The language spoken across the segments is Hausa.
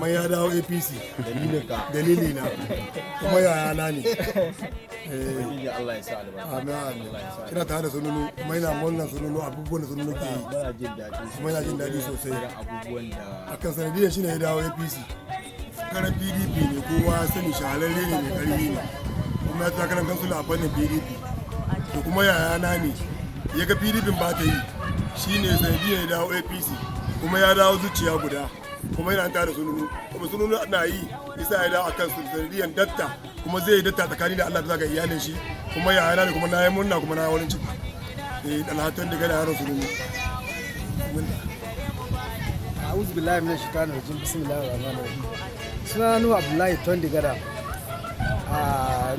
amma ya dawo APC dalili na kuma yaya na ne. Allah ya sa albarka. Amin. Ina tare da sununu kuma ina wannan sununu abubuwan da sununu ke yi. Kuma ina jin daɗi sosai. Akan sanadiyar shi ne ya dawo APC. Karan PDP ne kowa sani shahararre ne mai ƙarfi ne. Kuma ya takarar kansula a fannin PDP. To kuma yaya na ne ya ga PDP ba ta yi shi ne sanadiyar ya dawo APC. Kuma ya dawo zuciya guda. Kuma yana tare da sununu. Kuma sununu na yi isa ya dawo akan sanadiyar datta. Kuma zai yi datta tsakani da Allah bisa ga iyalin shi. Kuma ya hana ne kuma na yi murna kuma na wani ciki dalhatun da gada yaron su ne. A'udhu billahi minash shaitanir rajim. Bismillahir rahmanir rahim. Sunana Nuhu Abdullahi Tondigada.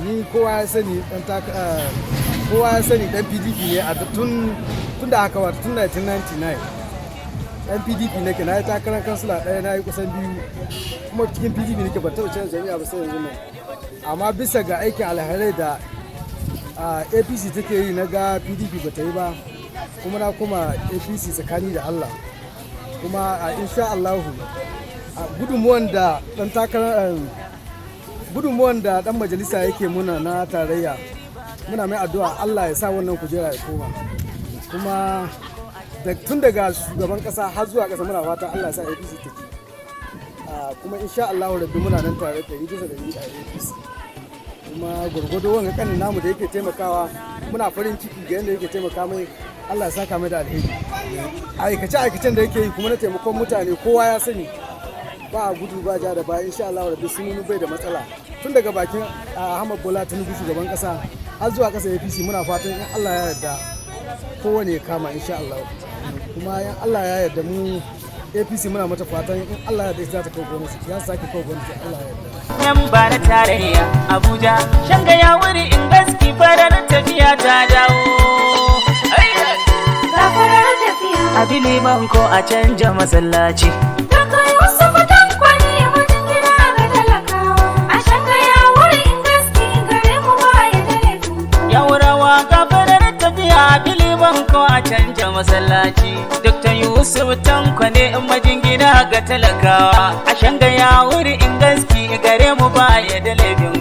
Ni kowa ya sani dan PDP ne a tun da aka wata tun 1999. Dan PDP nake na yi takarar kansula ɗaya na yi kusan biyu kuma cikin PDP nake ban taɓa canza jami'a ba sai yanzu nan. Amma bisa ga aikin alherai da APC take yi na ga PDP ba ta yi ba kuma na kuma APC tsakani da Allah kuma insha Allahu gudunmuwan da dan majalisa yake muna na tarayya muna mai addu'a Allah ya sa wannan kujera ya koma kuma tun daga shugaban kasa har zuwa kasa muna fata Allah ya sa APC ta ci kuma insha Allahu rabbi muna nan tare da bisa da a APC kuma gurgudu wanga kanin namu da yake taimakawa muna farin ciki ga yadda yake taimaka mai Allah ya saka mai da alheri aikacen da yake yi kuma na taimakon mutane kowa ya sani ba a gudu ba ja da baya insha Allah rabbi sun bai da matsala tun daga bakin Ahmad Bola Tinubu shugaban kasa har zuwa kasa APC muna fatan in Allah ya yarda kowane ya kama insha Allah kuma in Allah ya yarda mu APC muna mata fatan in Allah ya yarda za ta kawo gwamnati ya sake kawo gwamnati Allah ya yarda yan bara tarayya Abuja shanga ya wuri in gaski farar tafiya ta dawo farar tafiya abili banko a canja masallaci daga Yusuf Tankwani wajen gida ga talakawa a shanga ya wuri in gaski gare mu ba ya dare yaurawa ga farar tafiya abili banko a canja masallaci Dr. Yusuf Tankwani majingina ga talakawa a shanga ya wuri in gaski gare mu ba ya da laifin